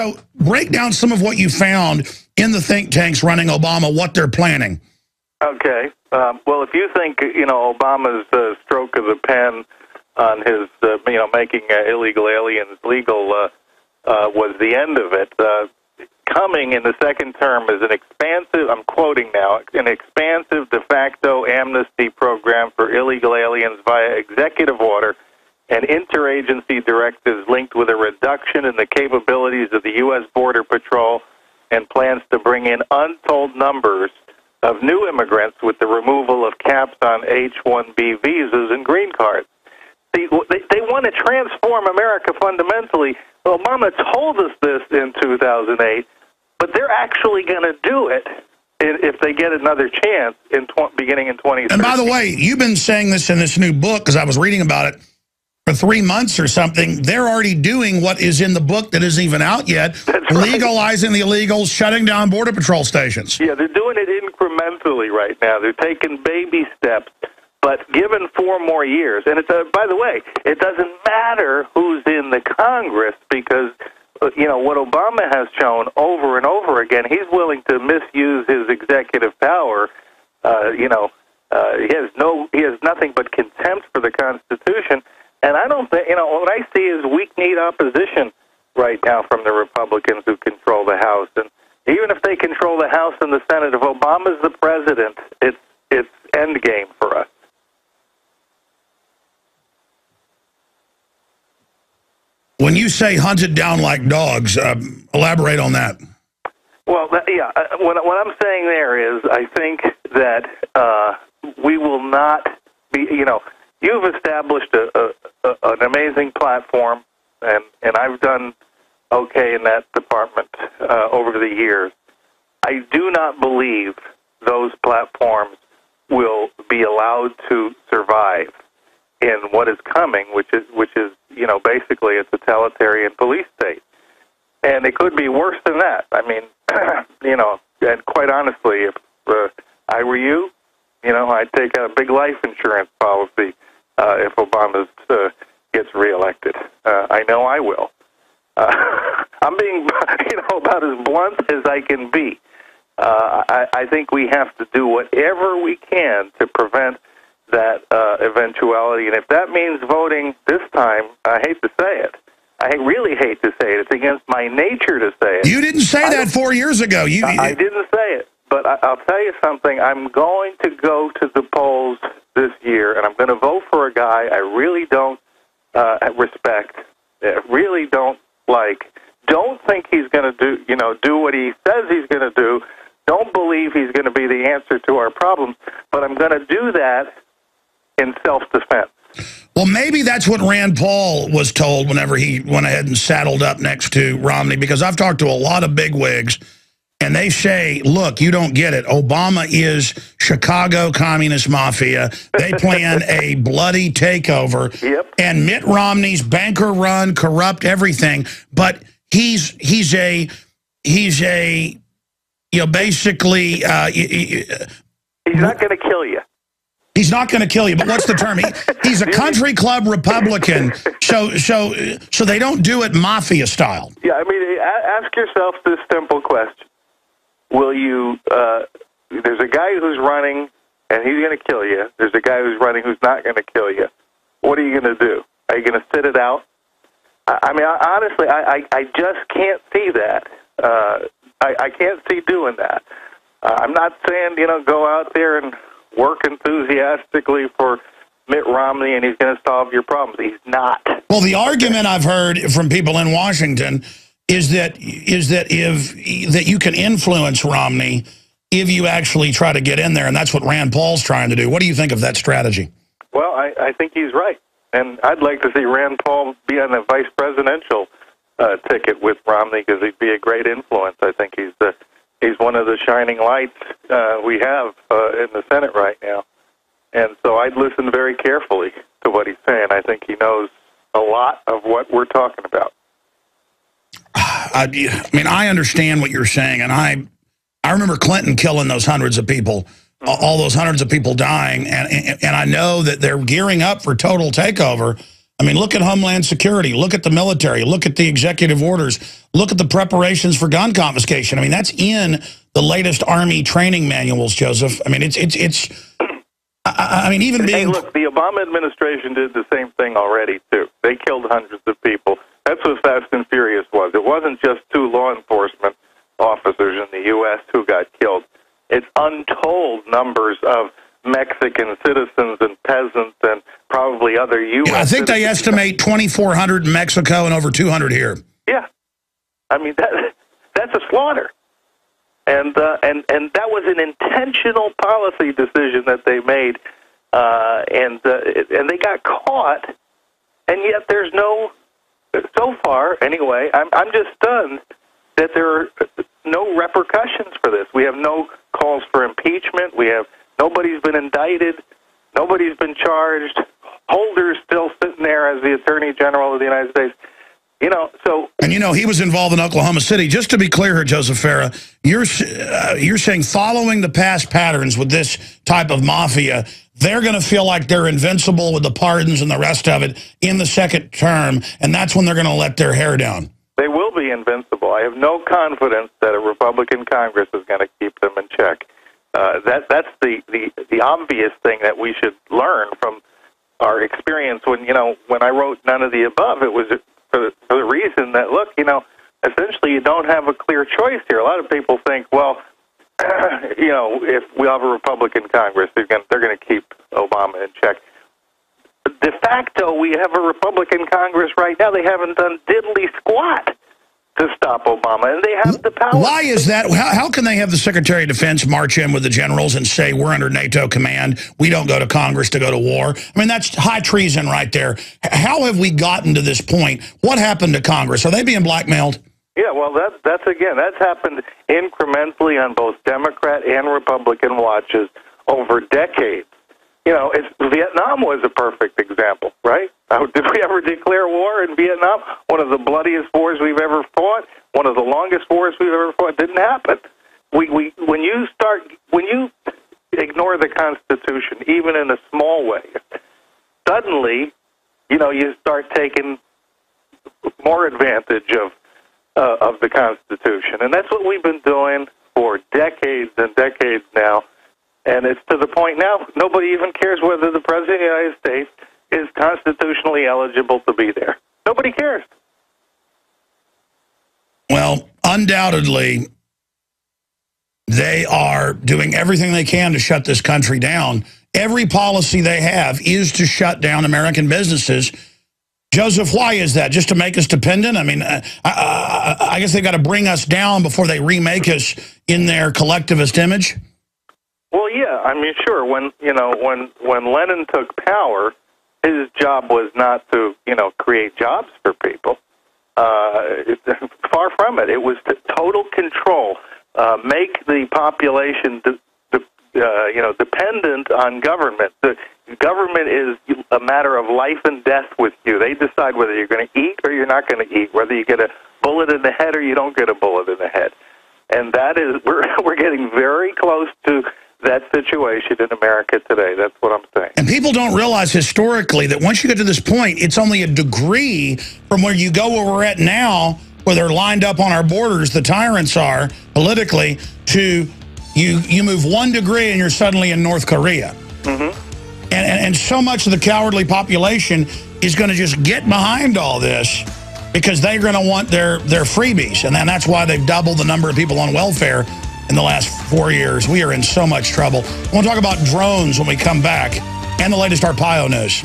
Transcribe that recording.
So break down some of what you found in the think tanks running Obama, what they're planning. Okay. Well, if you think, Obama's stroke of the pen on his, making illegal aliens legal was the end of it, coming in the second term is an expansive, I'm quoting now, an expansive de facto amnesty program for illegal aliens via executive order and interagency directives linked with a reduction in the capabilities of the U.S. Border Patrol and plans to bring in untold numbers of new immigrants with the removal of caps on H-1B visas and green cards. See, they want to transform America fundamentally. Obama told us this in 2008, but they're actually going to do it if they get another chance beginning in 2013. And by the way, you've been saying this in this new book, because I was reading about it, for 3 months or something. They're already doing what is in the book that isn't even out yet, legalizing the illegals, shutting down Border Patrol stations. Yeah, they're doing it incrementally right now. They're taking baby steps, but given 4 more years, and it's by the way, it doesn't matter who's in the Congress, because what Obama has shown over and over again, he's willing to misuse his executive power. He has nothing but contempt for the Constitution. And I don't think, what I see is weak-kneed opposition right now from the Republicans who control the House. And even if they control the House and the Senate, if Obama's the president, it's endgame for us. When you say hunted down like dogs, elaborate on that. Well, yeah, what I'm saying there is I think that we will not be, you've established an amazing platform, and I've done okay in that department over the years. I do not believe those platforms will be allowed to survive in what is coming, which is basically a totalitarian police state. And it could be worse than that. I mean, and quite honestly, if I were you, I'd take out a big life insurance policy if Obama gets reelected. I know I will. I'm being, about as blunt as I can be. I think we have to do whatever we can to prevent that eventuality. And if that means voting this time, I hate to say it. I really hate to say it. It's against my nature to say it. You didn't say that 4 years ago. I didn't say it. But I'll tell you something. I'm going to go to the polls this year, and I'm going to vote for a guy I really don't respect, really don't like, don't think he's going to do what he says he's going to do, don't believe he's going to be the answer to our problems, but I'm going to do that in self-defense. Well, maybe that's what Rand Paul was told whenever he went ahead and saddled up next to Romney, because I've talked to a lot of bigwigs, and they say, look, you don't get it. Obama is Chicago communist mafia. They plan a bloody takeover. Yep. And Mitt Romney's banker run, corrupt everything. But he's basically... he's not going to kill you. He's not going to kill you, but what's the term? He's a country club Republican, so they don't do it mafia style. Yeah, I mean, ask yourself this simple question. Will you, there's a guy who's running, and he's going to kill you. There's a guy who's running who's not going to kill you. What are you going to do? Are you going to sit it out? I mean, honestly, I just can't see that. I can't see doing that. I'm not saying, go out there and work enthusiastically for Mitt Romney and he's going to solve your problems. He's not. Well, the argument I've heard from people in Washington is that you can influence Romney if you actually try to get in there, and that's what Rand Paul's trying to do. What do you think of that strategy? Well, I think he's right, and I'd like to see Rand Paul be on the vice presidential ticket with Romney because he'd be a great influence. I think he's one of the shining lights we have in the Senate right now. And so I'd listen very carefully to what he's saying. I think he knows a lot of what we're talking about. I mean, I understand what you're saying, and I remember Clinton killing those hundreds of people, all those hundreds of people dying, and I know that they're gearing up for total takeover. I mean, look at Homeland Security, look at the military, look at the executive orders, look at the preparations for gun confiscation. I mean, that's in the latest Army training manuals, Joseph. I mean, I mean, even being... Hey, look, the Obama administration did the same thing already, too. They killed hundreds of people. That's what Fast and Furious was. It wasn't just 2 law enforcement officers in the U.S. who got killed. It's untold numbers of Mexican citizens and peasants and probably other U.S. Yeah, I think they estimate 2,400 in Mexico and over 200 here. Yeah. I mean, that's a slaughter. And that was an intentional policy decision that they made, and they got caught, and yet there's no, so far anyway, I'm just stunned that there are no repercussions for this. We have no calls for impeachment. Nobody's been indicted. Nobody's been charged. Holder's still sitting there as the Attorney General of the United States. You know, so... And, you know, he was involved in Oklahoma City. Just to be clear here, Joseph Farah, you're saying following the past patterns with this type of mafia, they're going to feel like they're invincible with the pardons and the rest of it in the second term, and that's when they're going to let their hair down. They will be invincible. I have no confidence that a Republican Congress is going to keep them in check. That's the obvious thing that we should learn from our experience when I wrote None of the Above. It was for the reason that, look, essentially you don't have a clear choice here. A lot of people think, well, if we have a Republican Congress, they're going to keep Obama in check. De facto, we have a Republican Congress right now. They haven't done diddly squat to stop Obama, and they have the power. Why is that? How can they have the Secretary of Defense march in with the generals and say, we're under NATO command, we don't go to Congress to go to war? I mean, that's high treason right there. How have we gotten to this point? What happened to Congress? Are they being blackmailed? Yeah, well, that's happened incrementally on both Democrat and Republican watches over decades. Vietnam was a perfect example, right? Did we ever declare war in Vietnam? One of the bloodiest wars we've ever fought, one of the longest wars we've ever fought. Didn't happen. When you ignore the Constitution, even in a small way, suddenly, you start taking more advantage of the Constitution, and that's what we've been doing for decades and decades now. And it's to the point now, nobody even cares whether the President of the United States is constitutionally eligible to be there. Nobody cares. Well, undoubtedly, they are doing everything they can to shut this country down. Every policy they have is to shut down American businesses. Joseph, why is that? Just to make us dependent? I mean, I guess they've got to bring us down before they remake us in their collectivist image? Well, yeah, I mean, sure. When Lenin took power, his job was not to create jobs for people. Far from it. It was to total control, make the population dependent on government. The government is a matter of life and death with you. They decide whether you're going to eat or you're not going to eat, whether you get a bullet in the head or you don't get a bullet in the head. And that is we're getting very close to that situation in America today. That's what I'm saying. And people don't realize historically that once you get to this point, it's only a degree from where you go where we're at now, where they're lined up on our borders, the tyrants are, politically, to you move 1 degree and you're suddenly in North Korea. Mm-hmm. And so much of the cowardly population is going to just get behind all this because they're going to want their freebies. And then that's why they've doubled the number of people on welfare in the last 4 years. We are in so much trouble. I want to talk about drones when we come back and the latest Arpaio news.